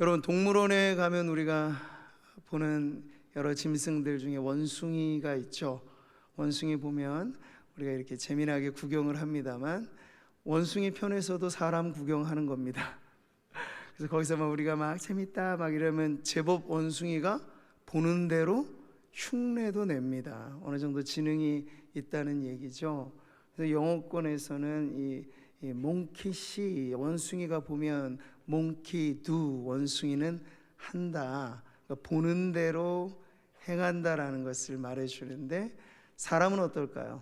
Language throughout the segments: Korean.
여러분, 동물원에 가면 우리가 보는 여러 짐승들 중에 원숭이가 있죠. 원숭이 보면 우리가 이렇게 재미나게 구경을 합니다만 원숭이 편에서도 사람 구경하는 겁니다. 그래서 거기서 막 우리가 막 재밌다 막 이러면 제법 원숭이가 보는 대로 흉내도 냅니다. 어느 정도 지능이 있다는 얘기죠. 그래서 영어권에서는 이 몽키시, 원숭이가 보면 몽키 두, 원숭이는 한다, 그러니까 보는 대로 행한다라는 것을 말해주는데, 사람은 어떨까요?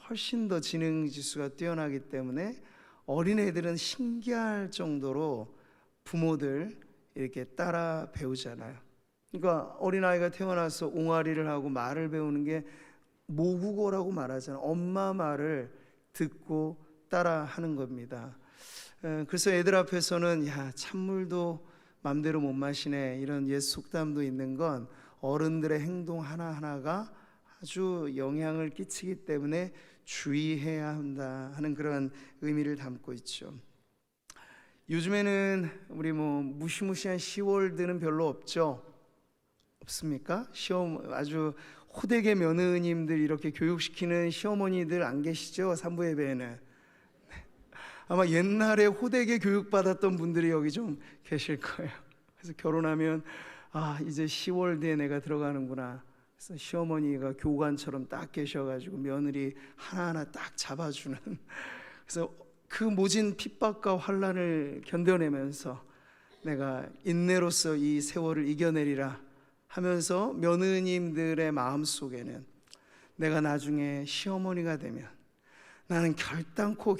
훨씬 더 지능 지수가 뛰어나기 때문에 어린애들은 신기할 정도로 부모들 이렇게 따라 배우잖아요. 그러니까 어린아이가 태어나서 옹알이를 하고 말을 배우는 게 모국어라고 말하잖아요. 엄마 말을 듣고 따라 하는 겁니다. 그래서 애들 앞에서는 야, 찬물도 맘대로 못 마시네, 이런 옛 속담도 있는 건 어른들의 행동 하나하나가 아주 영향을 끼치기 때문에 주의해야 한다 하는 그런 의미를 담고 있죠. 요즘에는 우리 무시무시한 시월드는 별로 없죠? 없습니까? 아주 호되게 며느님들 이렇게 교육시키는 시어머니들 안 계시죠? 산부 예배에는. 아마 옛날에 호되게 교육받았던 분들이 여기 좀 계실 거예요. 그래서 결혼하면 이제 10월대에 내가 들어가는구나. 그래서 시어머니가 교관처럼 딱 계셔가지고 며느리 하나하나 딱 잡아주는. 그래서 그 모진 핍박과 환난을 견뎌내면서 내가 인내로서 이 세월을 이겨내리라 하면서 며느님들의 마음속에는 내가 나중에 시어머니가 되면 나는 결단코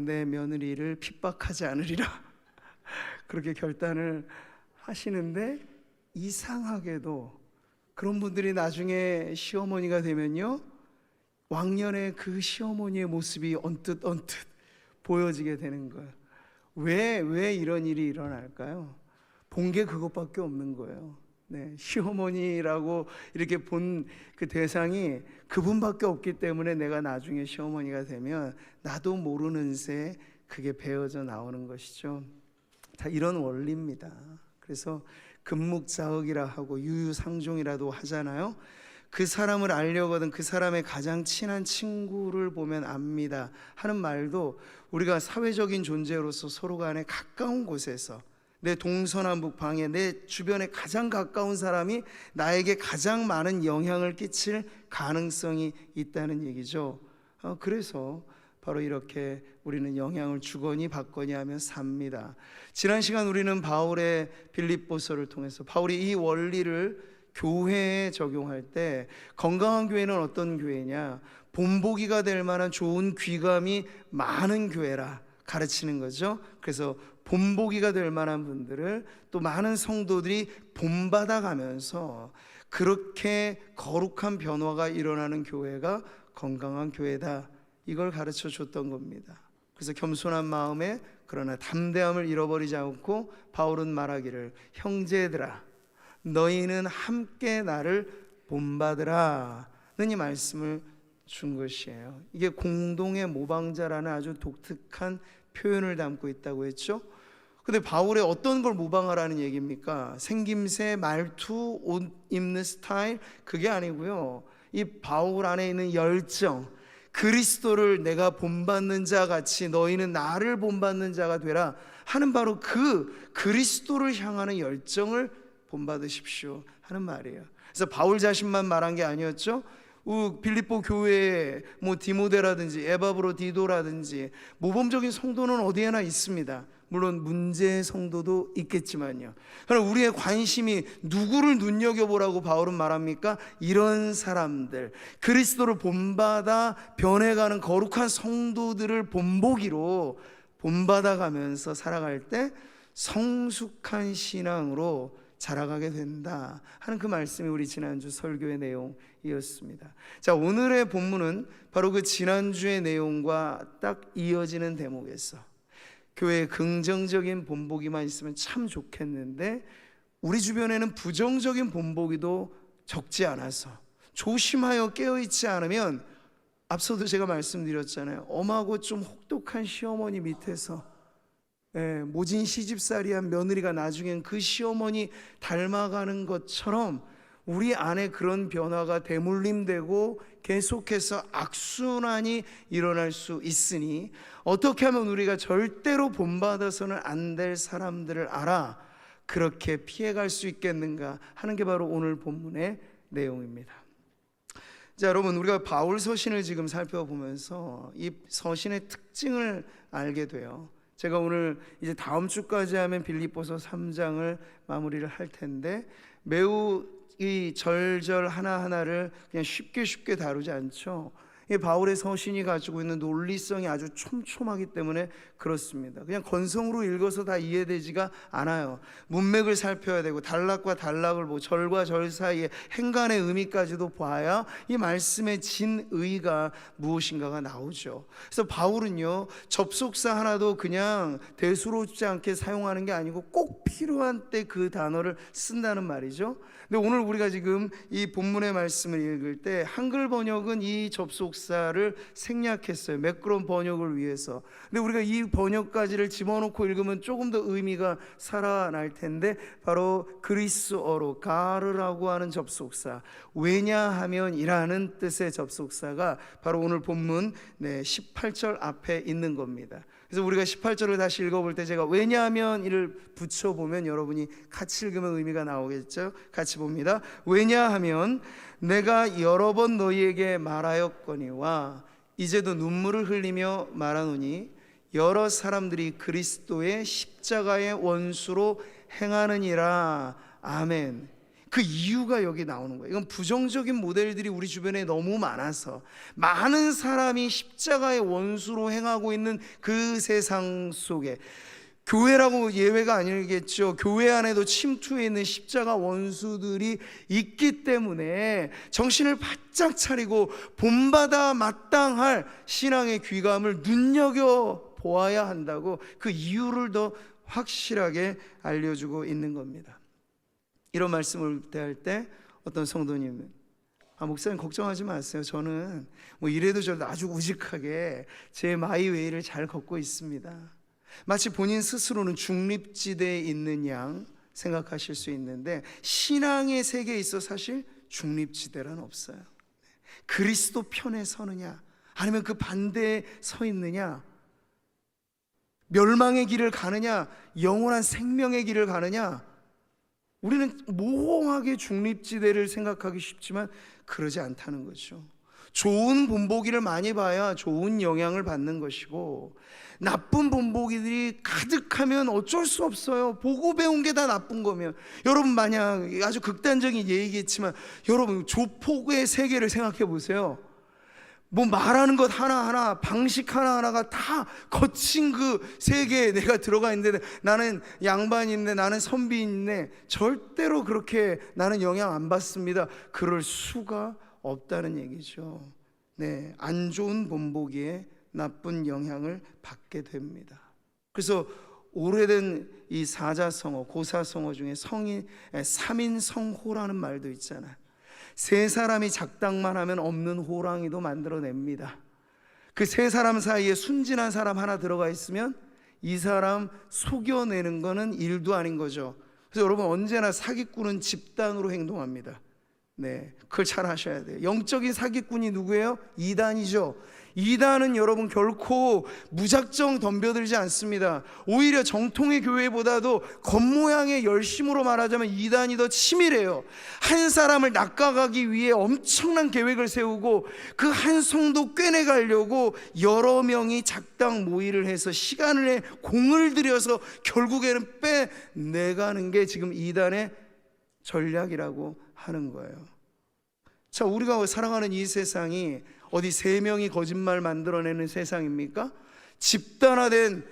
내 며느리를 핍박하지 않으리라 그렇게 결단을 하시는데, 이상하게도 그런 분들이 나중에 시어머니가 되면요, 왕년의 그 시어머니의 모습이 언뜻 보여지게 되는 거예요. 왜 이런 일이 일어날까요? 본 게 그것밖에 없는 거예요. 시어머니라고 이렇게 본 그 대상이 그분밖에 없기 때문에 내가 나중에 시어머니가 되면 나도 모르는 새 그게 배어져 나오는 것이죠. 다 이런 원리입니다. 그래서 금묵자흑이라 하고 유유상종이라도 하잖아요. 그 사람을 알려거든 그 사람의 가장 친한 친구를 보면 압니다 하는 말도, 우리가 사회적인 존재로서 서로 간에 가까운 곳에서 내 동서남북 방에 내 주변에 가장 가까운 사람이 나에게 가장 많은 영향을 끼칠 가능성이 있다는 얘기죠. 그래서 바로 이렇게 우리는 영향을 주거니 받거니 하며 삽니다. 지난 시간 우리는 바울의 빌립보서를 통해서 바울이 이 원리를 교회에 적용할 때, 건강한 교회는 어떤 교회냐, 본보기가 될 만한 좋은 귀감이 많은 교회라 가르치는 거죠. 그래서 본보기가 될 만한 분들을 또 많은 성도들이 본받아 가면서 그렇게 거룩한 변화가 일어나는 교회가 건강한 교회다, 이걸 가르쳐 줬던 겁니다. 그래서 겸손한 마음에 그러나 담대함을 잃어버리지 않고 바울은 말하기를, 형제들아 너희는 함께 나를 본받으라 는 이 말씀을 준 것이에요. 이게 공동의 모방자라는 아주 독특한 표현을 담고 있다고 했죠. 근데 바울의 어떤 걸 모방하라는 얘기입니까? 생김새, 말투, 옷 입는 스타일, 그게 아니고요, 이 바울 안에 있는 열정, 그리스도를 내가 본받는 자 같이 너희는 나를 본받는 자가 되라 하는 바로 그 그리스도를 향하는 열정을 본받으십시오 하는 말이에요. 그래서 바울 자신만 말한 게 아니었죠. 빌립보 교회에 디모데라든지 에바브로디도라든지 모범적인 성도는 어디에나 있습니다. 물론 문제의 성도도 있겠지만요. 그럼 우리의 관심이 누구를 눈여겨보라고 바울은 말합니까? 이런 사람들, 그리스도를 본받아 변해가는 거룩한 성도들을 본보기로 본받아가면서 살아갈 때 성숙한 신앙으로 자라가게 된다 하는 그 말씀이 우리 지난주 설교의 내용이었습니다. 자, 오늘의 본문은 바로 그 지난주의 내용과 딱 이어지는 대목에서 교회에 긍정적인 본보기만 있으면 참 좋겠는데, 우리 주변에는 부정적인 본보기도 적지 않아서 조심하여 깨어있지 않으면, 앞서도 제가 말씀드렸잖아요, 엄하고 좀 혹독한 시어머니 밑에서 모진 시집살이한 며느리가 나중엔 그 시어머니 닮아가는 것처럼 우리 안에 그런 변화가 대물림되고 계속해서 악순환이 일어날 수 있으니 어떻게 하면 우리가 절대로 본받아서는 안 될 사람들을 알아 그렇게 피해갈 수 있겠는가 하는 게 바로 오늘 본문의 내용입니다. 자, 여러분, 우리가 바울 서신을 지금 살펴보면서 이 서신의 특징을 알게 돼요. 제가 오늘 이제 다음 주까지 하면 빌립보서 3장을 마무리를 할 텐데 매우 이 절절 하나하나를 그냥 쉽게 다루지 않죠. 이 바울의 서신이 가지고 있는 논리성이 아주 촘촘하기 때문에 그렇습니다. 그냥 건성으로 읽어서 다 이해되지가 않아요. 문맥을 살펴야 되고 단락과 단락을 보고 절과 절 사이의 행간의 의미까지도 봐야 이 말씀의 진의가 무엇인가가 나오죠. 그래서 바울은요, 접속사 하나도 그냥 대수롭지 않게 사용하는 게 아니고 꼭 필요한 때 그 단어를 쓴다는 말이죠. 근데 오늘 우리가 지금 이 본문의 말씀을 읽을 때 한글 번역은 이 접속사를 생략했어요. 매끄러운 번역을 위해서. 근데 우리가 이 번역까지를 집어넣고 읽으면 조금 더 의미가 살아날 텐데 바로 그리스어로 가르라고 하는 접속사, 왜냐하면이라는 뜻의 접속사가 바로 오늘 본문 18절 앞에 있는 겁니다. 그래서 우리가 18절을 다시 읽어볼 때 제가 왜냐하면 이를 붙여보면 여러분이 같이 읽으면 의미가 나오겠죠. 같이 봅니다. 왜냐하면 내가 여러 번 너희에게 말하였거니와 이제도 눈물을 흘리며 말하노니 여러 사람들이 그리스도의 십자가의 원수로 행하느니라. 아멘. 그 이유가 여기 나오는 거예요. 이건 부정적인 모델들이 우리 주변에 너무 많아서 많은 사람이 십자가의 원수로 행하고 있는 그 세상 속에 교회라고 예외가 아니겠죠. 교회 안에도 침투해 있는 십자가 원수들이 있기 때문에 정신을 바짝 차리고 본받아 마땅할 신앙의 귀감을 눈여겨 보아야 한다고 그 이유를 더 확실하게 알려주고 있는 겁니다. 이런 말씀을 대할 때 어떤 성도님은 목사님 걱정하지 마세요. 저는 뭐 이래도 저래도 아주 우직하게 제 마이웨이를 잘 걷고 있습니다. 마치 본인 스스로는 중립지대에 있는 양 생각하실 수 있는데 신앙의 세계에 있어 사실 중립지대란 없어요. 그리스도 편에 서느냐 아니면 그 반대에 서 있느냐, 멸망의 길을 가느냐 영원한 생명의 길을 가느냐, 우리는 모호하게 중립지대를 생각하기 쉽지만 그러지 않다는 거죠. 좋은 본보기를 많이 봐야 좋은 영향을 받는 것이고 나쁜 본보기들이 가득하면 어쩔 수 없어요. 보고 배운 게 다 나쁜 거면. 여러분 만약 아주 극단적인 얘기겠지만 여러분 조폭의 세계를 생각해 보세요. 뭐 말하는 것 하나하나 방식 하나하나가 다 거친 그 세계에 내가 들어가 있는데 나는 양반인데 나는 선비인데 절대로 그렇게 나는 영향 안 받습니다. 그럴 수가 없다는 얘기죠. 안 좋은 본보기에 나쁜 영향을 받게 됩니다. 그래서 오래된 이 사자성어, 고사성어 중에 성인 3인성호라는 말도 있잖아요. 세 사람이 작당만 하면 없는 호랑이도 만들어냅니다. 그 세 사람 사이에 순진한 사람 하나 들어가 있으면 이 사람 속여내는 거는 일도 아닌 거죠. 그래서 여러분 언제나 사기꾼은 집단으로 행동합니다. 그걸 잘 아셔야 돼요. 영적인 사기꾼이 누구예요? 이단이죠. 이단은 여러분 결코 무작정 덤벼들지 않습니다. 오히려 정통의 교회보다도 겉모양의 열심으로 말하자면 이단이 더 치밀해요. 한 사람을 낚아가기 위해 엄청난 계획을 세우고 그 한 성도 꿰내가려고 여러 명이 작당 모의를 해서 시간을 내 공을 들여서 결국에는 빼내가는 게 지금 이단의 전략이라고 하는 거예요. 자, 우리가 사랑하는 이 세상이 어디 세 명이 거짓말 만들어내는 세상입니까? 집단화된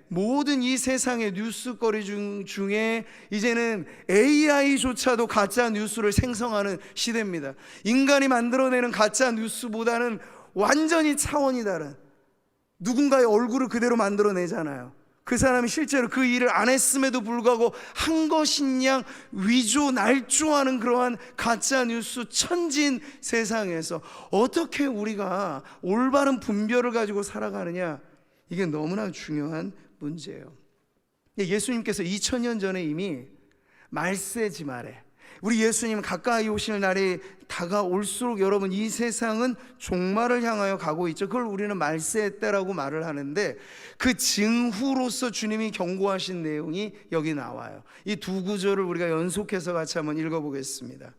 모든 이 세상의 뉴스거리 중에 이제는 AI조차도 가짜 뉴스를 생성하는 시대입니다. 인간이 만들어내는 가짜 뉴스보다는 완전히 차원이 다른 누군가의 얼굴을 그대로 만들어내잖아요. 그 사람이 실제로 그 일을 안 했음에도 불구하고 한 것인 양 위조 날조하는 그러한 가짜 뉴스 천진 세상에서 어떻게 우리가 올바른 분별을 가지고 살아가느냐, 이게 너무나 중요한 문제예요. 예수님께서 2000년 전에 이미 말세지 말에, 우리 예수님 가까이 오실 날이 다가올수록 여러분, 이 세상은 종말을 향하여 가고 있죠. 그걸 우리는 말세 때라고 말을 하는데, 그 징후로서 주님이 경고하신 내용이 여기 나와요. 이 두 구절을 우리가 연속해서 같이 한번 읽어보겠습니다.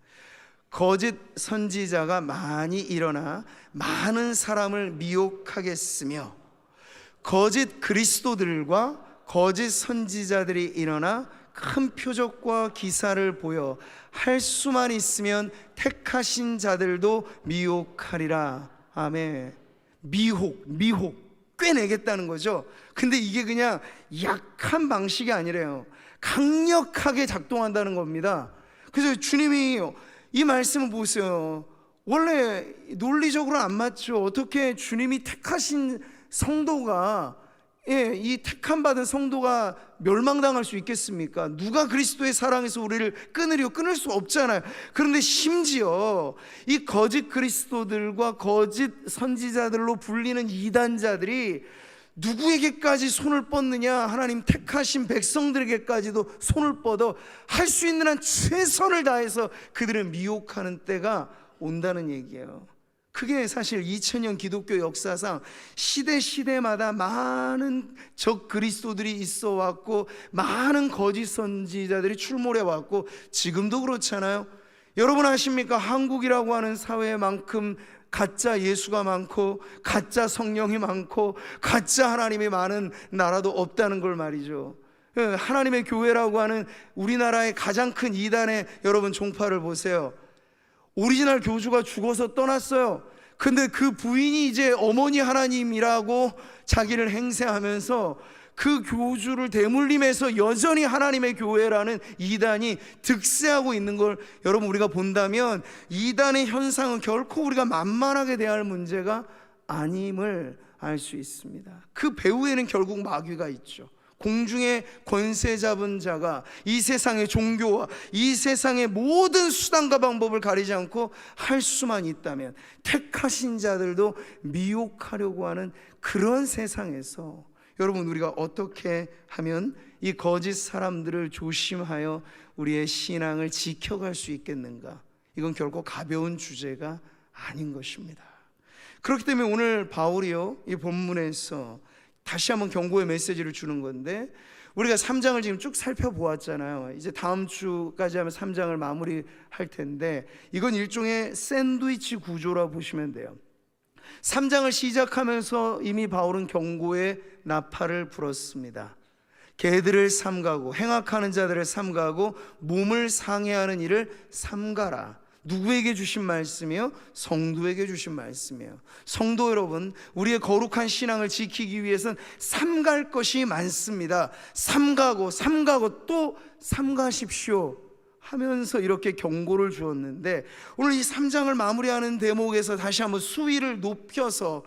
거짓 선지자가 많이 일어나 많은 사람을 미혹하겠으며, 거짓 그리스도들과 거짓 선지자들이 일어나 큰 표적과 기사를 보여 할 수만 있으면 택하신 자들도 미혹하리라. 아멘. 미혹 꿰내겠다는 거죠. 근데 이게 그냥 약한 방식이 아니래요. 강력하게 작동한다는 겁니다. 그래서 주님이 이 말씀을 보세요. 원래 논리적으로 안 맞죠. 어떻게 주님이 택하신 성도가, 이 택함 받은 성도가 멸망당할 수 있겠습니까? 누가 그리스도의 사랑에서 우리를 끊을 수 없잖아요. 그런데 심지어 이 거짓 그리스도들과 거짓 선지자들로 불리는 이단자들이 누구에게까지 손을 뻗느냐? 하나님 택하신 백성들에게까지도 손을 뻗어 할 수 있는 한 최선을 다해서 그들을 미혹하는 때가 온다는 얘기예요. 그게 사실 2000년 기독교 역사상 시대마다 많은 적 그리스도들이 있어 왔고, 많은 거짓 선지자들이 출몰해 왔고, 지금도 그렇잖아요. 여러분 아십니까? 한국이라고 하는 사회만큼 가짜 예수가 많고, 가짜 성령이 많고, 가짜 하나님이 많은 나라도 없다는 걸 말이죠. 하나님의 교회라고 하는 우리나라의 가장 큰 이단의 여러분 종파를 보세요. 오리지널 교주가 죽어서 떠났어요. 근데 그 부인이 이제 어머니 하나님이라고 자기를 행세하면서 그 교주를 대물림해서 여전히 하나님의 교회라는 이단이 득세하고 있는 걸 여러분 우리가 본다면, 이단의 현상은 결코 우리가 만만하게 대할 문제가 아님을 알 수 있습니다. 그 배후에는 결국 마귀가 있죠. 공중의 권세 잡은 자가 이 세상의 종교와 이 세상의 모든 수단과 방법을 가리지 않고 할 수만 있다면 택하신 자들도 미혹하려고 하는 그런 세상에서 여러분, 우리가 어떻게 하면 이 거짓 사람들을 조심하여 우리의 신앙을 지켜갈 수 있겠는가? 이건 결코 가벼운 주제가 아닌 것입니다. 그렇기 때문에 오늘 바울이요, 이 본문에서 다시 한번 경고의 메시지를 주는 건데, 우리가 3장을 지금 쭉 살펴보았잖아요. 이제 다음 주까지 하면 3장을 마무리할 텐데, 이건 일종의 샌드위치 구조라 보시면 돼요. 3장을 시작하면서 이미 바울은 경고의 나팔을 불었습니다. 개들을 삼가고 행악하는 자들을 삼가고 몸을 상해하는 일을 삼가라. 누구에게 주신 말씀이요? 성도에게 주신 말씀이에요. 성도 여러분, 우리의 거룩한 신앙을 지키기 위해서는 삼갈 것이 많습니다. 삼가고 또 삼가십시오 하면서 이렇게 경고를 주었는데, 오늘 이 3장을 마무리하는 대목에서 다시 한번 수위를 높여서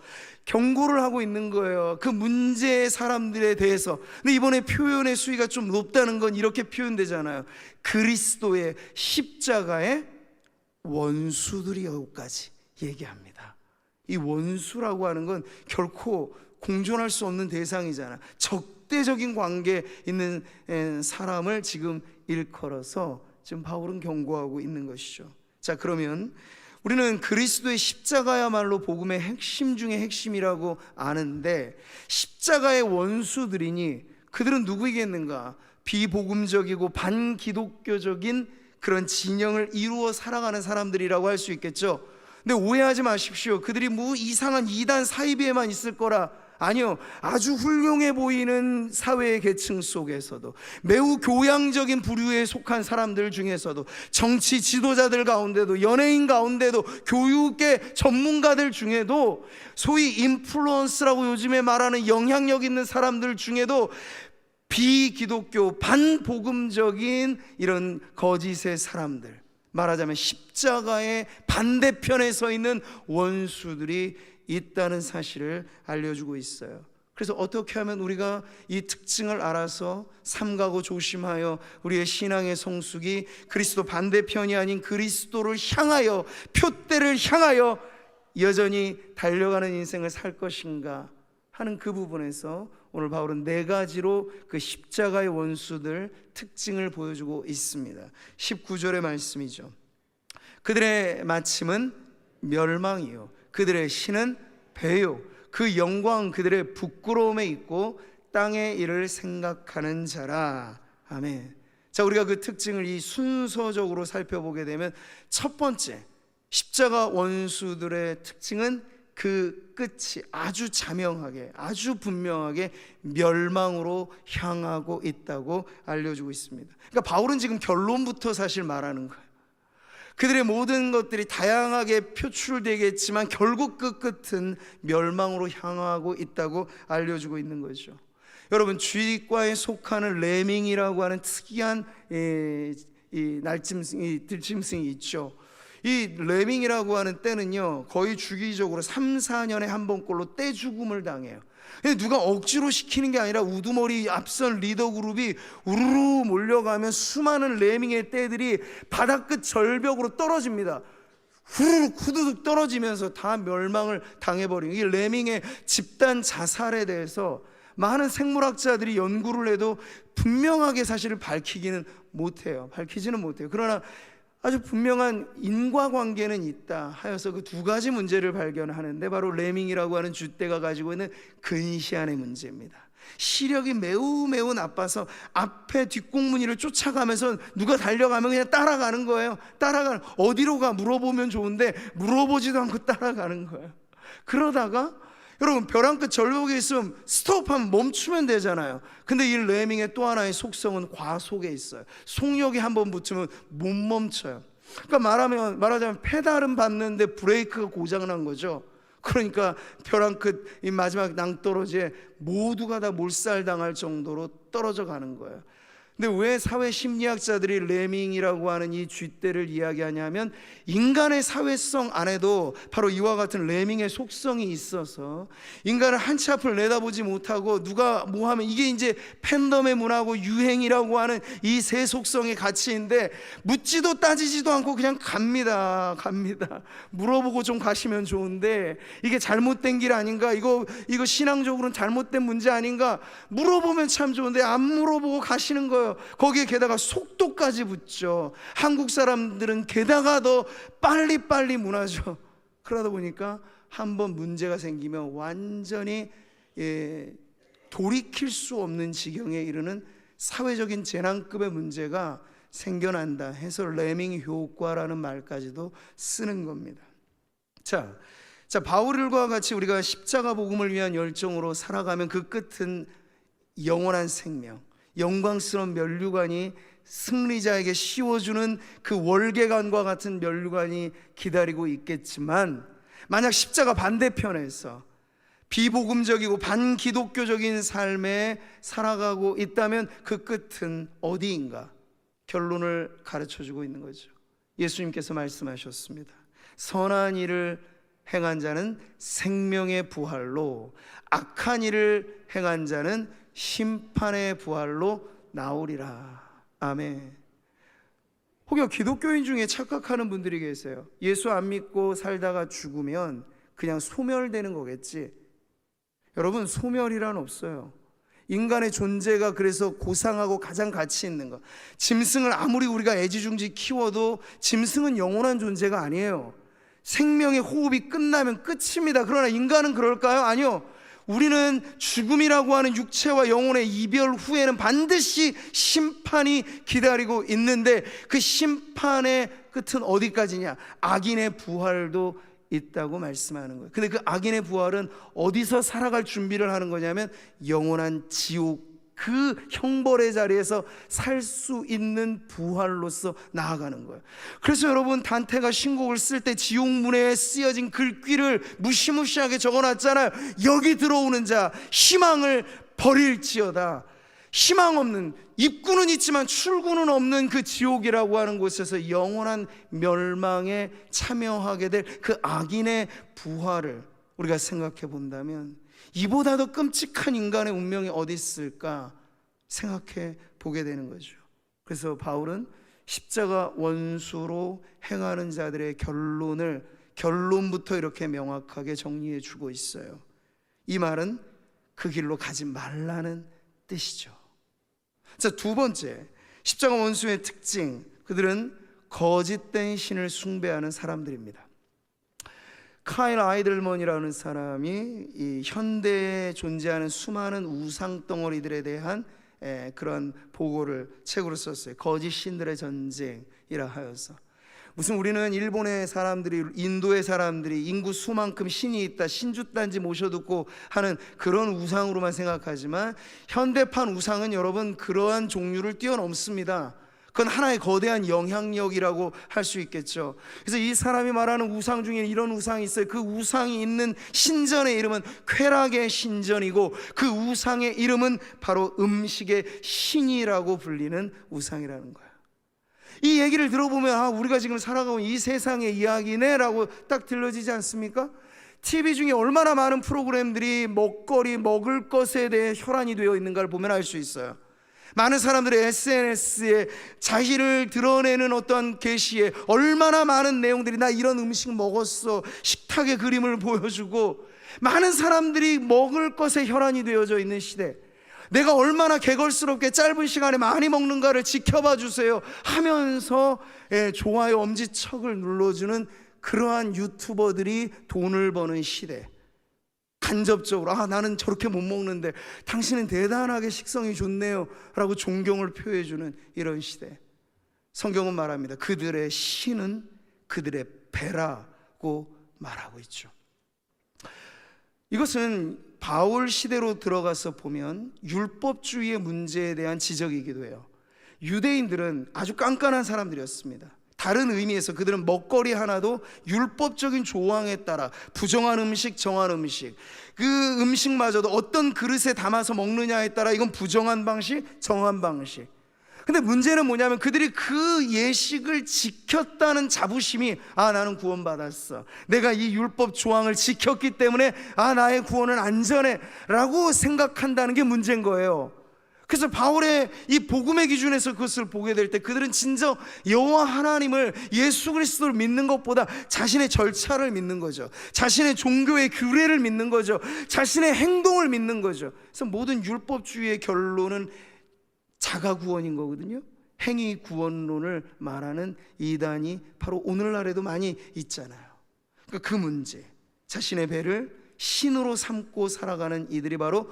경고를 하고 있는 거예요. 그 문제의 사람들에 대해서. 근데 이번에 표현의 수위가 좀 높다는 건 이렇게 표현되잖아요. 그리스도의 십자가의 원수들이여까지 얘기합니다. 이 원수라고 하는 건 결코 공존할 수 없는 대상이잖아. 적대적인 관계에 있는 사람을 지금 일컬어서 지금 바울은 경고하고 있는 것이죠. 자, 그러면 우리는 그리스도의 십자가야말로 복음의 핵심 중에 핵심이라고 아는데, 십자가의 원수들이니 그들은 누구이겠는가? 비복음적이고 반기독교적인 그런 진영을 이루어 살아가는 사람들이라고 할 수 있겠죠. 근데 오해하지 마십시오. 그들이 뭐 이상한 이단 사이비에만 있을 거라. 아니요, 아주 훌륭해 보이는 사회의 계층 속에서도, 매우 교양적인 부류에 속한 사람들 중에서도, 정치 지도자들 가운데도, 연예인 가운데도, 교육계 전문가들 중에도, 소위 인플루언스라고 요즘에 말하는 영향력 있는 사람들 중에도 비기독교 반복음적인 이런 거짓의 사람들, 말하자면 십자가의 반대편에 서 있는 원수들이 있다는 사실을 알려주고 있어요. 그래서 어떻게 하면 우리가 이 특징을 알아서 삼가고 조심하여 우리의 신앙의 성숙이 그리스도 반대편이 아닌 그리스도를 향하여, 표대를 향하여 여전히 달려가는 인생을 살 것인가 하는 그 부분에서 오늘 바울은 네 가지로 그 십자가의 원수들 특징을 보여주고 있습니다. 19절의 말씀이죠. 그들의 마침은 멸망이요 그들의 신은 배요 그 영광 그들의 부끄러움에 있고 땅의 일을 생각하는 자라. 아멘. 자, 우리가 그 특징을 이 순서적으로 살펴보게 되면 첫 번째, 십자가 원수들의 특징은 그 끝이 아주 자명하게, 아주 분명하게 멸망으로 향하고 있다고 알려주고 있습니다. 그러니까 바울은 지금 결론부터 사실 말하는 거예요. 그들의 모든 것들이 다양하게 표출되겠지만 결국 그 끝은 멸망으로 향하고 있다고 알려주고 있는 거죠. 여러분, 쥐과에 속하는 레밍이라고 하는 특이한 들짐승이 있죠. 이 레밍이라고 하는 떼는요 거의 주기적으로 3, 4년에 한 번꼴로 떼 죽음을 당해요. 누가 억지로 시키는 게 아니라 우두머리 앞선 리더 그룹이 우르르 몰려가면 수많은 레밍의 떼들이 바닥끝 절벽으로 떨어집니다. 후루룩 후두둑 떨어지면서 다 멸망을 당해버리는, 이 레밍의 집단 자살에 대해서 많은 생물학자들이 연구를 해도 분명하게 사실을 밝히지는 못해요. 그러나 아주 분명한 인과관계는 있다 하여서 그 두 가지 문제를 발견하는데, 바로 레밍이라고 하는 쥐떼가 가지고 있는 근시안의 문제입니다. 시력이 매우 나빠서 앞에 뒷공무니를 쫓아가면서 누가 달려가면 그냥 따라가는 거예요. 어디로 가 물어보면 좋은데 물어보지도 않고 따라가는 거예요. 그러다가 여러분, 벼랑 끝 절벽에 있으면 스톱하면 멈추면 되잖아요. 근데 이 레밍의 또 하나의 속성은 과속에 있어요. 속력이 한번 붙으면 못 멈춰요. 그러니까 말하자면 페달은 밟는데 브레이크가 고장난 거죠. 그러니까 벼랑 끝 이 마지막 낭떠러지에 모두가 다 몰살당할 정도로 떨어져 가는 거예요. 근데 왜 사회 심리학자들이 레밍이라고 하는 이 쥐떼를 이야기하냐면, 인간의 사회성 안에도 바로 이와 같은 레밍의 속성이 있어서 인간을 한치 앞을 내다보지 못하고 누가 뭐 하면 이게 이제 팬덤의 문화고 유행이라고 하는 이 세 속성의 가치인데, 묻지도 따지지도 않고 그냥 갑니다. 물어보고 좀 가시면 좋은데 이게 잘못된 길 아닌가, 이거 신앙적으로는 잘못된 문제 아닌가 물어보면 참 좋은데 안 물어보고 가시는 거예요. 거기에 게다가 속도까지 붙죠. 한국 사람들은 게다가 더 빨리 문화죠. 그러다 보니까 한번 문제가 생기면 완전히 돌이킬 수 없는 지경에 이르는 사회적인 재난급의 문제가 생겨난다 해서 레밍 효과라는 말까지도 쓰는 겁니다. 자, 바울과 같이 우리가 십자가 복음을 위한 열정으로 살아가면 그 끝은 영원한 생명, 영광스러운 면류관이, 승리자에게 씌워주는 그 월계관과 같은 면류관이 기다리고 있겠지만, 만약 십자가 반대편에서 비복음적이고 반기독교적인 삶에 살아가고 있다면 그 끝은 어디인가? 결론을 가르쳐주고 있는 거죠. 예수님께서 말씀하셨습니다. 선한 일을 행한 자는 생명의 부활로, 악한 일을 행한 자는 심판의 부활로 나오리라. 아멘. 혹여 기독교인 중에 착각하는 분들이 계세요. 예수 안 믿고 살다가 죽으면 그냥 소멸되는 거겠지. 여러분, 소멸이란 없어요. 인간의 존재가 그래서 고상하고 가장 가치 있는 것, 짐승을 아무리 우리가 애지중지 키워도 짐승은 영원한 존재가 아니에요. 생명의 호흡이 끝나면 끝입니다. 그러나 인간은 그럴까요? 아니요. 우리는 죽음이라고 하는 육체와 영혼의 이별 후에는 반드시 심판이 기다리고 있는데, 그 심판의 끝은 어디까지냐? 악인의 부활도 있다고 말씀하는 거예요. 근데 그 악인의 부활은 어디서 살아갈 준비를 하는 거냐면, 영원한 지옥, 그 형벌의 자리에서 살 수 있는 부활로서 나아가는 거예요. 그래서 여러분, 단테가 신곡을 쓸 때 지옥문에 쓰여진 글귀를 무시무시하게 적어놨잖아요. 여기 들어오는 자 희망을 버릴지어다. 희망 없는, 입구는 있지만 출구는 없는 그 지옥이라고 하는 곳에서 영원한 멸망에 참여하게 될 그 악인의 부활을 우리가 생각해 본다면, 이보다 더 끔찍한 인간의 운명이 어디 있을까 생각해 보게 되는 거죠. 그래서 바울은 십자가 원수로 행하는 자들의 결론부터 이렇게 명확하게 정리해 주고 있어요. 이 말은 그 길로 가지 말라는 뜻이죠. 자, 두 번째, 십자가 원수의 특징, 그들은 거짓된 신을 숭배하는 사람들입니다. 카일 아이들먼이라는 사람이 이 현대에 존재하는 수많은 우상 덩어리들에 대한 그런 보고를 책으로 썼어요. 거짓 신들의 전쟁이라 하여서, 무슨 우리는 일본의 사람들이, 인도의 사람들이 인구 수만큼 신이 있다, 신주단지 모셔두고 하는 그런 우상으로만 생각하지만, 현대판 우상은 여러분 그러한 종류를 뛰어넘습니다. 그건 하나의 거대한 영향력이라고 할 수 있겠죠. 그래서 이 사람이 말하는 우상 중에 이런 우상이 있어요. 그 우상이 있는 신전의 이름은 쾌락의 신전이고, 그 우상의 이름은 바로 음식의 신이라고 불리는 우상이라는 거예요. 이 얘기를 들어보면 우리가 지금 살아가고 이 세상의 이야기네 라고 딱 들려지지 않습니까? TV 중에 얼마나 많은 프로그램들이 먹거리, 먹을 것에 대해 혈안이 되어 있는가를 보면 알 수 있어요. 많은 사람들이 SNS에 자신을 드러내는 어떤 게시에 얼마나 많은 내용들이, 나 이런 음식 먹었어, 식탁의 그림을 보여주고, 많은 사람들이 먹을 것에 혈안이 되어져 있는 시대, 내가 얼마나 개걸스럽게 짧은 시간에 많이 먹는가를 지켜봐 주세요 하면서 좋아요 엄지척을 눌러주는 그러한 유튜버들이 돈을 버는 시대, 간접적으로 나는 저렇게 못 먹는데 당신은 대단하게 식성이 좋네요 라고 존경을 표해주는 이런 시대. 성경은 말합니다. 그들의 신은 그들의 배라고 말하고 있죠. 이것은 바울 시대로 들어가서 보면 율법주의의 문제에 대한 지적이기도 해요. 유대인들은 아주 깐깐한 사람들이었습니다. 다른 의미에서 그들은 먹거리 하나도 율법적인 조항에 따라 부정한 음식, 정한 음식, 그 음식마저도 어떤 그릇에 담아서 먹느냐에 따라 이건 부정한 방식, 정한 방식. 근데 문제는 뭐냐면 그들이 그 예식을 지켰다는 자부심이, 나는 구원받았어, 내가 이 율법 조항을 지켰기 때문에 나의 구원은 안전해 라고 생각한다는 게 문제인 거예요. 그래서 바울의 이 복음의 기준에서 그것을 보게 될 때 그들은 진정 여호와 하나님을, 예수 그리스도를 믿는 것보다 자신의 절차를 믿는 거죠. 자신의 종교의 규례를 믿는 거죠. 자신의 행동을 믿는 거죠. 그래서 모든 율법주의의 결론은 자가구원인 거거든요. 행위구원론을 말하는 이단이 바로 오늘날에도 많이 있잖아요. 그러니까 그 문제, 자신의 배를 신으로 삼고 살아가는 이들이 바로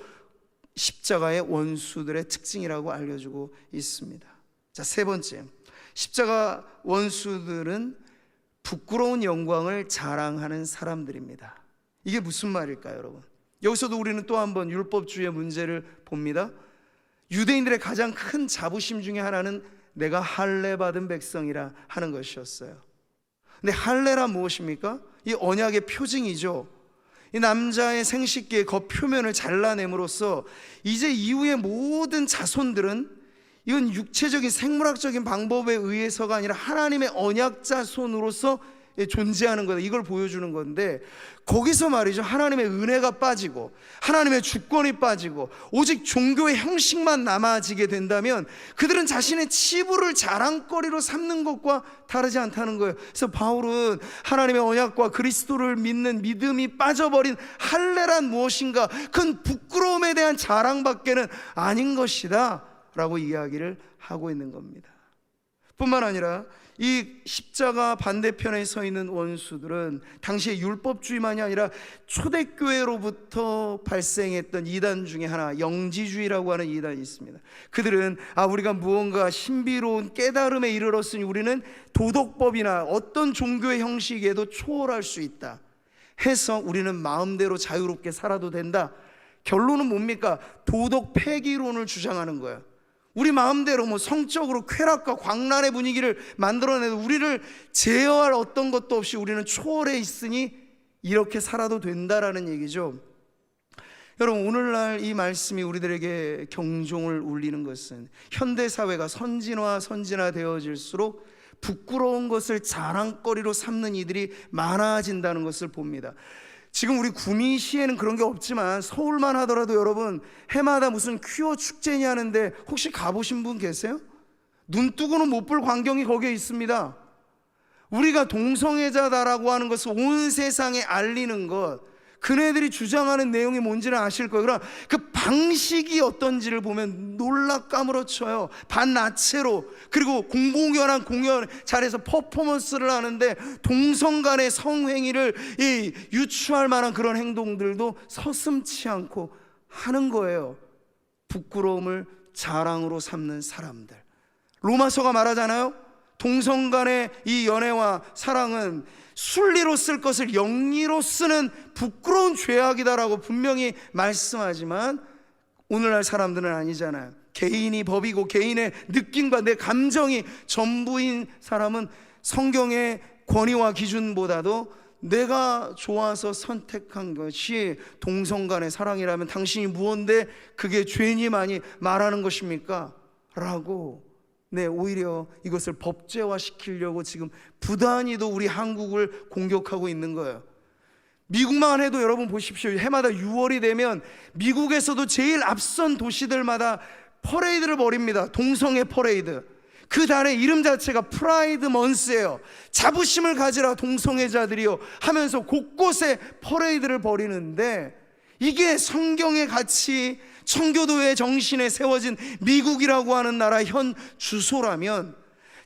십자가의 원수들의 특징이라고 알려주고 있습니다. 자, 세 번째, 십자가 원수들은 부끄러운 영광을 자랑하는 사람들입니다. 이게 무슨 말일까요, 여러분? 여기서도 우리는 또 한번 율법주의의 문제를 봅니다. 유대인들의 가장 큰 자부심 중에 하나는 내가 할례 받은 백성이라 하는 것이었어요. 근데 할례란 무엇입니까? 이 언약의 표징이죠. 이 남자의 생식기의 겉표면을 잘라냄으로써 이제 이후의 모든 자손들은, 이건 육체적인 생물학적인 방법에 의해서가 아니라 하나님의 언약 자손으로서 존재하는 거다, 이걸 보여주는 건데, 거기서 말이죠, 하나님의 은혜가 빠지고 하나님의 주권이 빠지고 오직 종교의 형식만 남아지게 된다면 그들은 자신의 치부를 자랑거리로 삼는 것과 다르지 않다는 거예요. 그래서 바울은 하나님의 언약과 그리스도를 믿는 믿음이 빠져버린 할례란 무엇인가, 그건 부끄러움에 대한 자랑밖에는 아닌 것이다 라고 이야기를 하고 있는 겁니다. 뿐만 아니라 이 십자가 반대편에 서 있는 원수들은 당시의 율법주의만이 아니라 초대교회로부터 발생했던 이단 중에 하나, 영지주의라고 하는 이단이 있습니다. 그들은 우리가 무언가 신비로운 깨달음에 이르렀으니 우리는 도덕법이나 어떤 종교의 형식에도 초월할 수 있다 해서 우리는 마음대로 자유롭게 살아도 된다. 결론은 뭡니까? 도덕 폐기론을 주장하는 거예요. 우리 마음대로 성적으로 쾌락과 광란의 분위기를 만들어내도 우리를 제어할 어떤 것도 없이 우리는 초월해 있으니 이렇게 살아도 된다라는 얘기죠. 여러분, 오늘날 이 말씀이 우리들에게 경종을 울리는 것은 현대사회가 선진화되어질수록 부끄러운 것을 자랑거리로 삼는 이들이 많아진다는 것을 봅니다. 지금 우리 구미시에는 그런 게 없지만 서울만 하더라도 여러분, 해마다 무슨 퀴어 축제니 하는데 혹시 가보신 분 계세요? 눈 뜨고는 못 볼 광경이 거기에 있습니다. 우리가 동성애자다라고 하는 것을 온 세상에 알리는 것, 그네들이 주장하는 내용이 뭔지는 아실 거예요. 그럼 그 방식이 어떤지를 보면 놀라 까무러쳐요. 반나체로, 그리고 공공연한 공연 자리에서 퍼포먼스를 하는데 동성 간의 성행위를 유추할 만한 그런 행동들도 서슴지 않고 하는 거예요. 부끄러움을 자랑으로 삼는 사람들. 로마서가 말하잖아요. 동성 간의 이 연애와 사랑은 순리로 쓸 것을 영리로 쓰는 부끄러운 죄악이다라고 분명히 말씀하지만 오늘날 사람들은 아니잖아요. 개인이 법이고 개인의 느낌과 내 감정이 전부인 사람은 성경의 권위와 기준보다도 내가 좋아서 선택한 것이 동성 간의 사랑이라면 당신이 무언데 그게 죄니 많이 말하는 것입니까? 라고 오히려 이것을 법제화시키려고 지금 부단히도 우리 한국을 공격하고 있는 거예요. 미국만 해도 여러분 보십시오. 해마다 6월이 되면 미국에서도 제일 앞선 도시들마다 퍼레이드를 벌입니다. 동성애 퍼레이드. 그 달의 이름 자체가 프라이드 먼스예요. 자부심을 가지라 동성애자들이요 하면서 곳곳에 퍼레이드를 벌이는데, 이게 성경의 가치, 청교도의 정신에 세워진 미국이라고 하는 나라 현 주소라면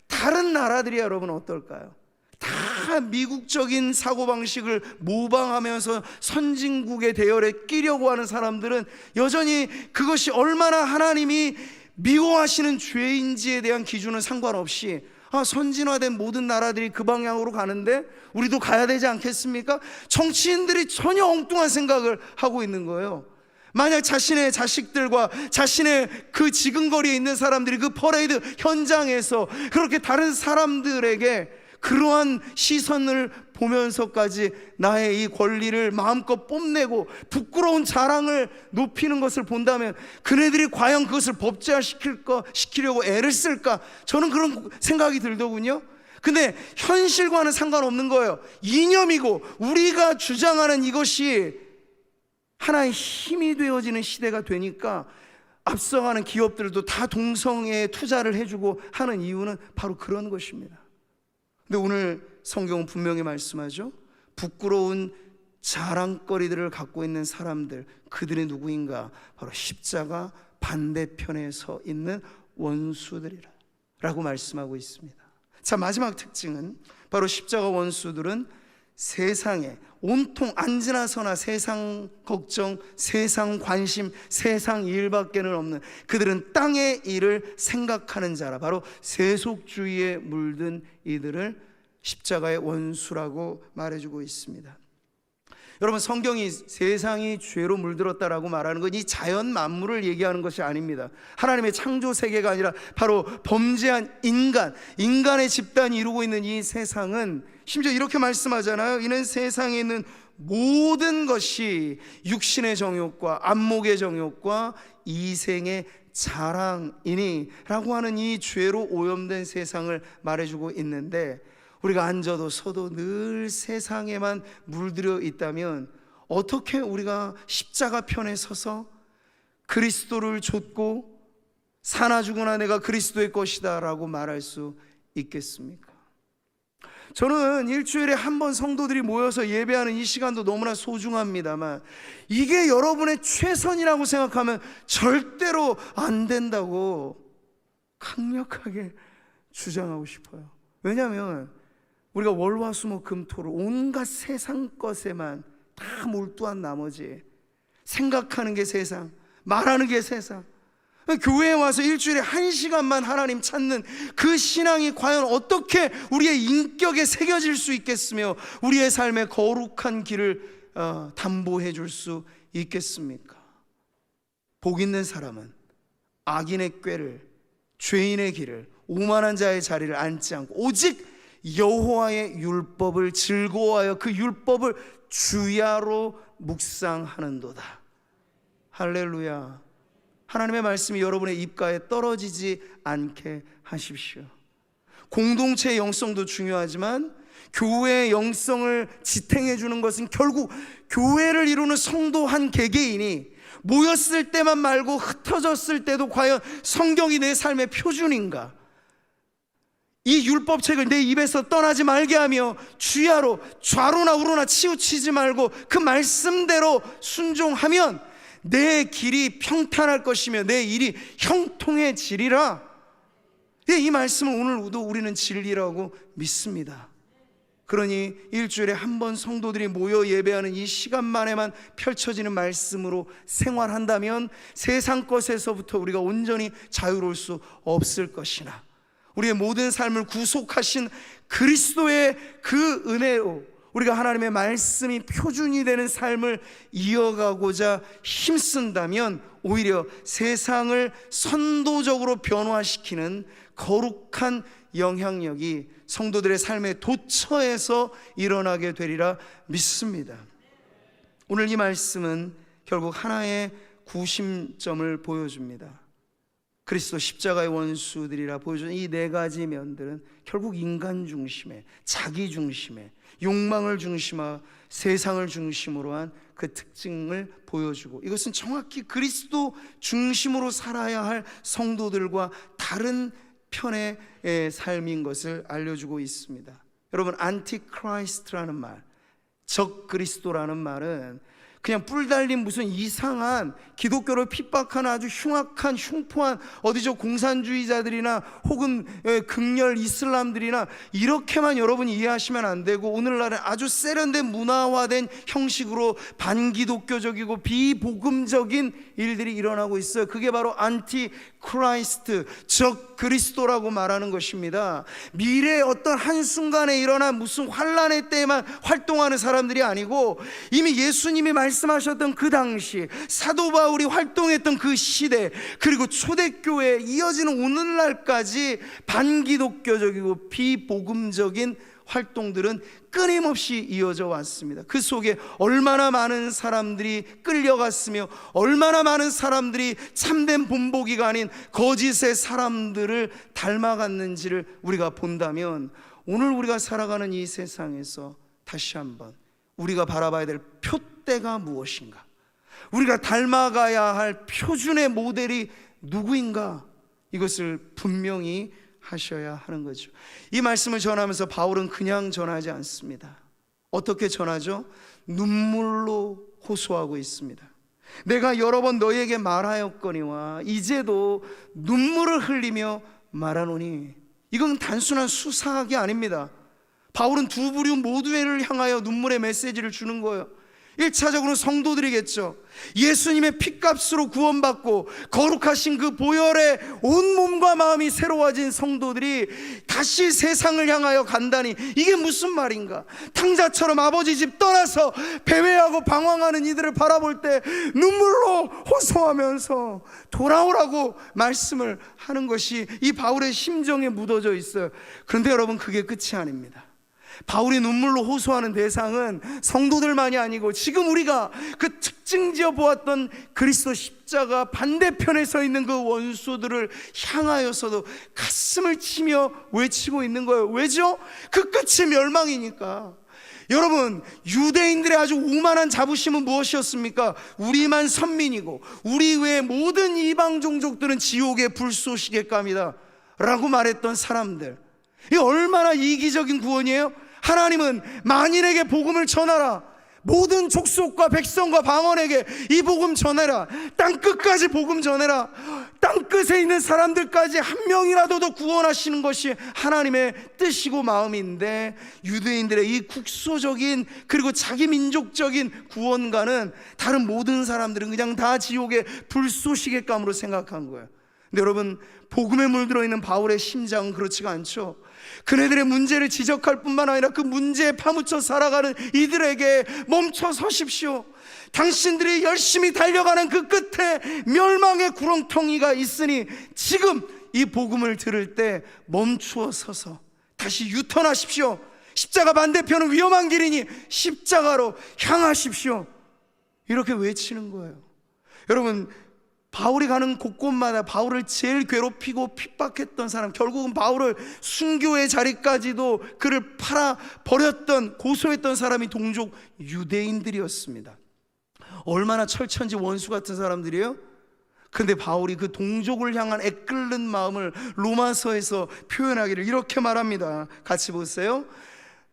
다른 나라들이 여러분 어떨까요? 다 미국적인 사고방식을 모방하면서 선진국의 대열에 끼려고 하는 사람들은 여전히 그것이 얼마나 하나님이 미워하시는 죄인지에 대한 기준은 상관없이 선진화된 모든 나라들이 그 방향으로 가는데 우리도 가야 되지 않겠습니까? 정치인들이 전혀 엉뚱한 생각을 하고 있는 거예요. 만약 자신의 자식들과 자신의 그 지근거리에 있는 사람들이 그 퍼레이드 현장에서 그렇게 다른 사람들에게 그러한 시선을 보면서까지 나의 이 권리를 마음껏 뽐내고 부끄러운 자랑을 높이는 것을 본다면 그네들이 과연 그것을 법제화시키려고 애를 쓸까? 저는 그런 생각이 들더군요. 근데 현실과는 상관없는 거예요. 이념이고 우리가 주장하는 이것이 하나의 힘이 되어지는 시대가 되니까 앞서가는 기업들도 다 동성애에 투자를 해주고 하는 이유는 바로 그런 것입니다. 근데 오늘 성경은 분명히 말씀하죠. 부끄러운 자랑거리들을 갖고 있는 사람들, 그들이 누구인가? 바로 십자가 반대편에 서 있는 원수들이라 라고 말씀하고 있습니다. 자, 마지막 특징은 바로 십자가 원수들은 세상에 온통 앉으나 서나 세상 걱정, 세상 관심, 세상 일밖에는 없는, 그들은 땅의 일을 생각하는 자라, 바로 세속주의에 물든 이들을 십자가의 원수라고 말해주고 있습니다. 여러분, 성경이 세상이 죄로 물들었다라고 말하는 건 이 자연 만물을 얘기하는 것이 아닙니다. 하나님의 창조 세계가 아니라 바로 범죄한 인간의 집단이 이루고 있는 이 세상은 심지어 이렇게 말씀하잖아요. 이는 세상에 있는 모든 것이 육신의 정욕과 안목의 정욕과 이생의 자랑이니 라고 하는 이 죄로 오염된 세상을 말해주고 있는데, 우리가 앉아도 서도 늘 세상에만 물들여 있다면 어떻게 우리가 십자가 편에 서서 그리스도를 좇고 사나 죽으나 내가 그리스도의 것이다 라고 말할 수 있겠습니까? 저는 일주일에 한 번 성도들이 모여서 예배하는 이 시간도 너무나 소중합니다만 이게 여러분의 최선이라고 생각하면 절대로 안 된다고 강력하게 주장하고 싶어요. 왜냐하면 우리가 월화수목금토로 온갖 세상 것에만 다 몰두한 나머지 생각하는 게 세상, 말하는 게 세상, 교회에 와서 일주일에 1시간만 하나님 찾는 그 신앙이 과연 어떻게 우리의 인격에 새겨질 수 있겠으며 우리의 삶의 거룩한 길을 담보해 줄 수 있겠습니까? 복 있는 사람은 악인의 꾀를, 죄인의 길을, 오만한 자의 자리를 앉지 않고 오직 여호와의 율법을 즐거워하여 그 율법을 주야로 묵상하는도다. 할렐루야. 하나님의 말씀이 여러분의 입가에 떨어지지 않게 하십시오. 공동체의 영성도 중요하지만 교회의 영성을 지탱해 주는 것은 결국 교회를 이루는 성도 한 개개인이 모였을 때만 말고 흩어졌을 때도 과연 성경이 내 삶의 표준인가? 이 율법책을 내 입에서 떠나지 말게 하며 주야로 좌로나 우로나 치우치지 말고 그 말씀대로 순종하면 내 길이 평탄할 것이며 내 일이 형통해지리라. 이 말씀을 오늘도 우리는 진리라고 믿습니다. 그러니 일주일에 한 번 성도들이 모여 예배하는 이 시간만에만 펼쳐지는 말씀으로 생활한다면 세상 것에서부터 우리가 온전히 자유로울 수 없을 것이나 우리의 모든 삶을 구속하신 그리스도의 그 은혜로 우리가 하나님의 말씀이 표준이 되는 삶을 이어가고자 힘쓴다면 오히려 세상을 선도적으로 변화시키는 거룩한 영향력이 성도들의 삶의 도처에서 일어나게 되리라 믿습니다. 오늘 이 말씀은 결국 하나의 구심점을 보여줍니다. 그리스도 십자가의 원수들이라 보여주는 이 네 가지 면들은 결국 인간 중심의, 자기 중심의, 욕망을 중심화 세상을 중심으로 한 그 특징을 보여주고, 이것은 정확히 그리스도 중심으로 살아야 할 성도들과 다른 편의 삶인 것을 알려주고 있습니다. 여러분, 안티크라이스트라는 말, 적 그리스도라는 말은 그냥 뿔 달린 무슨 이상한 기독교를 핍박하는 아주 흉악한 흉포한 어디죠 공산주의자들이나 혹은 극렬 이슬람들이나 이렇게만 여러분이 이해하시면 안 되고, 오늘날은 아주 세련된 문화화된 형식으로 반기독교적이고 비복음적인 일들이 일어나고 있어요. 그게 바로 안티크라이스트, 적 그리스도라고 말하는 것입니다. 미래의 어떤 한순간에 일어난 무슨 환란의 때에만 활동하는 사람들이 아니고, 이미 예수님이 말씀하셨던 그 당시 사도 바울이 활동했던 그 시대, 그리고 초대교회에 이어지는 오늘날까지 반기독교적이고 비복음적인 활동들은 끊임없이 이어져 왔습니다. 그 속에 얼마나 많은 사람들이 끌려갔으며 얼마나 많은 사람들이 참된 본보기가 아닌 거짓의 사람들을 닮아갔는지를 우리가 본다면, 오늘 우리가 살아가는 이 세상에서 다시 한번 우리가 바라봐야 될 표대가 무엇인가, 우리가 닮아가야 할 표준의 모델이 누구인가, 이것을 분명히 하셔야 하는 거죠. 이 말씀을 전하면서 바울은 그냥 전하지 않습니다. 어떻게 전하죠? 눈물로 호소하고 있습니다. 내가 여러 번 너희에게 말하였거니와 이제도 눈물을 흘리며 말하노니. 이건 단순한 수사학이 아닙니다. 바울은 두 부류 모두를 향하여 눈물의 메시지를 주는 거예요. 1차적으로는 성도들이겠죠. 예수님의 피값으로 구원받고 거룩하신 그 보혈에 온 몸과 마음이 새로워진 성도들이 다시 세상을 향하여 간다니, 이게 무슨 말인가? 탕자처럼 아버지 집 떠나서 배회하고 방황하는 이들을 바라볼 때 눈물로 호소하면서 돌아오라고 말씀을 하는 것이 이 바울의 심정에 묻어져 있어요. 그런데 여러분, 그게 끝이 아닙니다. 바울이 눈물로 호소하는 대상은 성도들만이 아니고 지금 우리가 그 특징지어 보았던 그리스도 십자가 반대편에 서 있는 그 원수들을 향하여서도 가슴을 치며 외치고 있는 거예요. 왜죠? 그 끝이 멸망이니까. 여러분, 유대인들의 아주 오만한 자부심은 무엇이었습니까? 우리만 선민이고 우리 외의 모든 이방 종족들은 지옥의 불쏘시개 감이다 라고 말했던 사람들, 이 얼마나 이기적인 구원이에요? 하나님은 만인에게 복음을 전하라, 모든 족속과 백성과 방언에게 이 복음 전해라, 땅끝까지 복음 전해라, 땅끝에 있는 사람들까지 한 명이라도 더 구원하시는 것이 하나님의 뜻이고 마음인데, 유대인들의 이 국소적인 그리고 자기 민족적인 구원과는 다른 모든 사람들은 그냥 다 지옥의 불쏘시개감으로 생각한 거예요. 근데 여러분, 복음에 물들어 있는 바울의 심장은 그렇지가 않죠. 그네들의 문제를 지적할 뿐만 아니라 그 문제에 파묻혀 살아가는 이들에게 멈춰 서십시오. 당신들이 열심히 달려가는 그 끝에 멸망의 구렁텅이가 있으니 지금 이 복음을 들을 때 멈추어 서서 다시 유턴하십시오. 십자가 반대편은 위험한 길이니 십자가로 향하십시오. 이렇게 외치는 거예요. 여러분, 바울이 가는 곳곳마다 바울을 제일 괴롭히고 핍박했던 사람, 결국은 바울을 순교의 자리까지도 그를 팔아버렸던, 고소했던 사람이 동족 유대인들이었습니다. 얼마나 철천지 원수 같은 사람들이에요? 근데 바울이 그 동족을 향한 애끓는 마음을 로마서에서 표현하기를 이렇게 말합니다. 같이 보세요.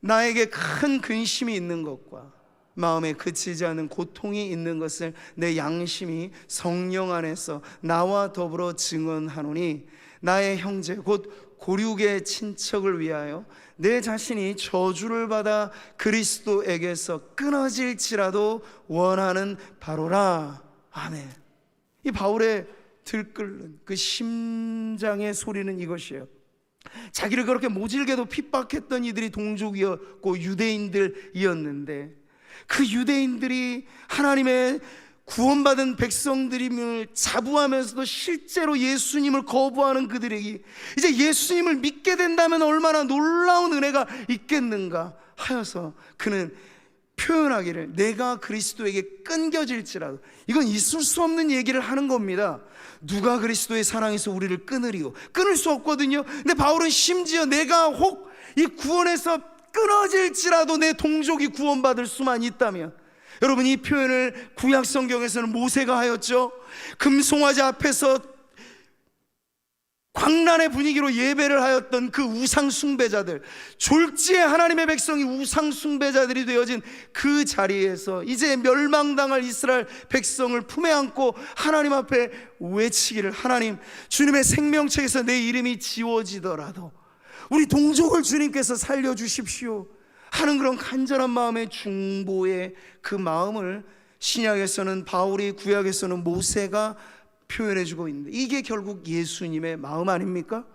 나에게 큰 근심이 있는 것과 마음에 그치지 않는 고통이 있는 것을 내 양심이 성령 안에서 나와 더불어 증언하노니, 나의 형제 곧 고륙의 친척을 위하여 내 자신이 저주를 받아 그리스도에게서 끊어질지라도 원하는 바로라. 아멘. 이 바울의 들끓는 그 심장의 소리는 이것이에요. 자기를 그렇게 모질게도 핍박했던 이들이 동족이었고 유대인들이었는데, 그 유대인들이 하나님의 구원받은 백성들임을 자부하면서도 실제로 예수님을 거부하는 그들에게 이제 예수님을 믿게 된다면 얼마나 놀라운 은혜가 있겠는가 하여서 그는 표현하기를, 내가 그리스도에게 끊겨질지라도, 이건 있을 수 없는 얘기를 하는 겁니다. 누가 그리스도의 사랑에서 우리를 끊으리요? 끊을 수 없거든요. 근데 바울은 심지어 내가 혹 이 구원에서 끊어질지라도 내 동족이 구원받을 수만 있다면, 여러분 이 표현을 구약 성경에서는 모세가 하였죠. 금송아지 앞에서 광란의 분위기로 예배를 하였던 그 우상 숭배자들, 졸지에 하나님의 백성이 우상 숭배자들이 되어진 그 자리에서 이제 멸망당할 이스라엘 백성을 품에 안고 하나님 앞에 외치기를, 하나님, 주님의 생명책에서 내 이름이 지워지더라도 우리 동족을 주님께서 살려주십시오 하는 그런 간절한 마음의 중보의 그 마음을 신약에서는 바울이, 구약에서는 모세가 표현해주고 있는데, 이게 결국 예수님의 마음 아닙니까?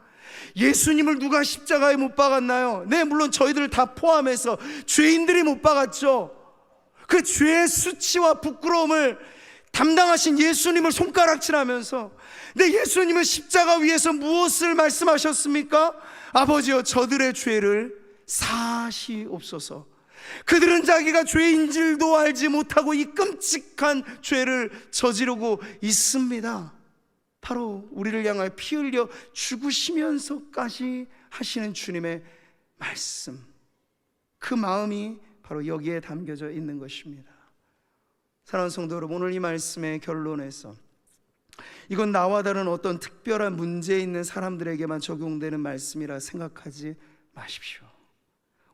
예수님을 누가 십자가에 못 박았나요? 네, 물론 저희들 다 포함해서 죄인들이 못 박았죠. 그 죄의 수치와 부끄러움을 담당하신 예수님을 손가락질하면서, 근데 예수님은 십자가 위에서 무엇을 말씀하셨습니까? 아버지여, 저들의 죄를 사하시옵소서. 그들은 자기가 죄인 줄도 알지 못하고 이 끔찍한 죄를 저지르고 있습니다. 바로 우리를 향하여 피 흘려 죽으시면서까지 하시는 주님의 말씀, 그 마음이 바로 여기에 담겨져 있는 것입니다. 사랑하는 성도 여러분, 오늘 이 말씀의 결론에서 이건 나와 다른 어떤 특별한 문제 있는 사람들에게만 적용되는 말씀이라 생각하지 마십시오.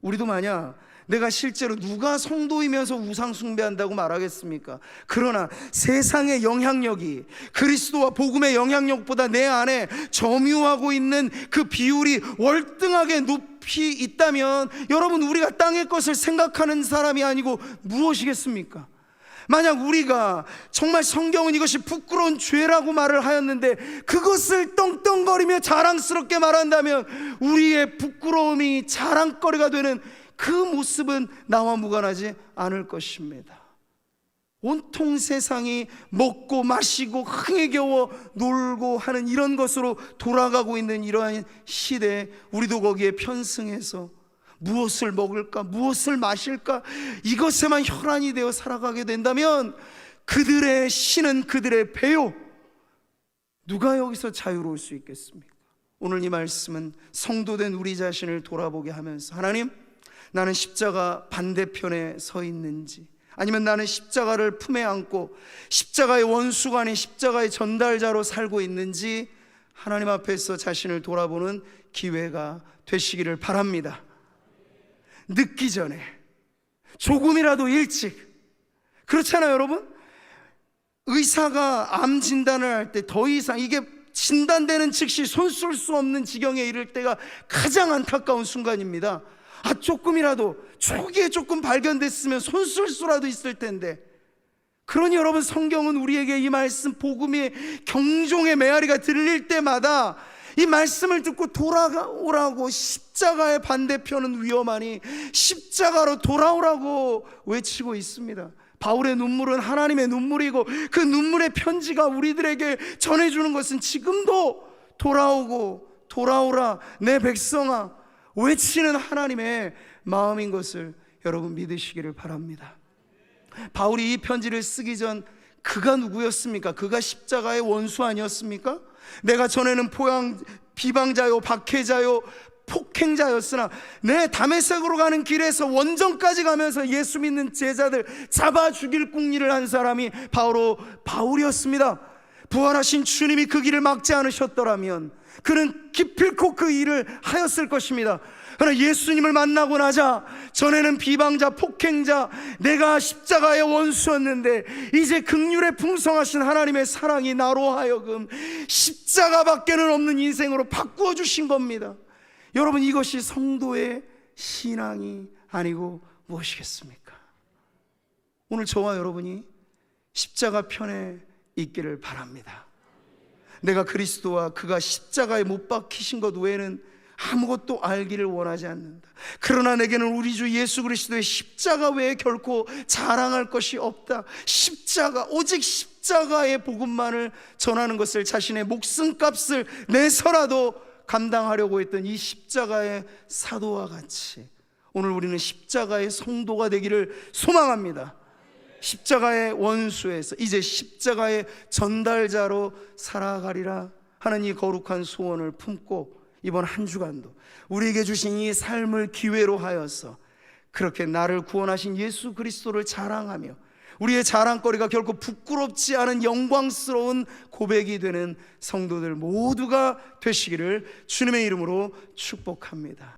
우리도 만약 내가 실제로 누가 성도이면서 우상 숭배한다고 말하겠습니까? 그러나 세상의 영향력이 그리스도와 복음의 영향력보다 내 안에 점유하고 있는 그 비율이 월등하게 높이 있다면, 여러분, 우리가 땅의 것을 생각하는 사람이 아니고 무엇이겠습니까? 만약 우리가 정말 성경은 이것이 부끄러운 죄라고 말을 하였는데 그것을 떵떵거리며 자랑스럽게 말한다면, 우리의 부끄러움이 자랑거리가 되는 그 모습은 나와 무관하지 않을 것입니다. 온통 세상이 먹고 마시고 흥에 겨워 놀고 하는 이런 것으로 돌아가고 있는 이러한 시대에 우리도 거기에 편승해서 무엇을 먹을까, 무엇을 마실까, 이것에만 혈안이 되어 살아가게 된다면 그들의 신은 그들의 배요. 누가 여기서 자유로울 수 있겠습니까? 오늘 이 말씀은 성도된 우리 자신을 돌아보게 하면서, 하나님, 나는 십자가 반대편에 서 있는지, 아니면 나는 십자가를 품에 안고 십자가의 원수가 아닌 십자가의 전달자로 살고 있는지 하나님 앞에서 자신을 돌아보는 기회가 되시기를 바랍니다. 늦기 전에, 조금이라도 일찍. 그렇잖아요, 여러분? 의사가 암 진단을 할 때 더 이상 이게 진단되는 즉시 손 쓸 수 없는 지경에 이를 때가 가장 안타까운 순간입니다. 조금이라도 초기에 조금 발견됐으면 손 쓸 수라도 있을 텐데. 그러니 여러분, 성경은 우리에게 이 말씀, 복음의 경종의 메아리가 들릴 때마다 이 말씀을 듣고 돌아오라고, 십자가의 반대편은 위험하니 십자가로 돌아오라고 외치고 있습니다. 바울의 눈물은 하나님의 눈물이고, 그 눈물의 편지가 우리들에게 전해주는 것은 지금도 돌아오고 돌아오라 내 백성아 외치는 하나님의 마음인 것을 여러분 믿으시기를 바랍니다. 바울이 이 편지를 쓰기 전 그가 누구였습니까? 그가 십자가의 원수 아니었습니까? 내가 전에는 비방자요, 박해자요, 폭행자였으나 내 다메섹으로 가는 길에서 원정까지 가면서 예수 믿는 제자들 잡아 죽일 궁리를 한 사람이 바울이었습니다. 부활하신 주님이 그 길을 막지 않으셨더라면 그는 기필코 그 일을 하였을 것입니다. 그러나 예수님을 만나고 나자 전에는 비방자, 폭행자, 내가 십자가의 원수였는데 이제 긍휼에 풍성하신 하나님의 사랑이 나로 하여금 십자가밖에는 없는 인생으로 바꾸어 주신 겁니다. 여러분, 이것이 성도의 신앙이 아니고 무엇이겠습니까? 오늘 저와 여러분이 십자가 편에 있기를 바랍니다. 내가 그리스도와 그가 십자가에 못 박히신 것 외에는 아무것도 알기를 원하지 않는다. 그러나 내게는 우리 주 예수 그리스도의 십자가 외에 결코 자랑할 것이 없다. 십자가, 오직 십자가의 복음만을 전하는 것을 자신의 목숨값을 내서라도 감당하려고 했던 이 십자가의 사도와 같이 오늘 우리는 십자가의 성도가 되기를 소망합니다. 십자가의 원수에서 이제 십자가의 전달자로 살아가리라 하는 이 거룩한 소원을 품고 이번 한 주간도 우리에게 주신 이 삶을 기회로 하여서 그렇게 나를 구원하신 예수 그리스도를 자랑하며 우리의 자랑거리가 결코 부끄럽지 않은 영광스러운 고백이 되는 성도들 모두가 되시기를 주님의 이름으로 축복합니다.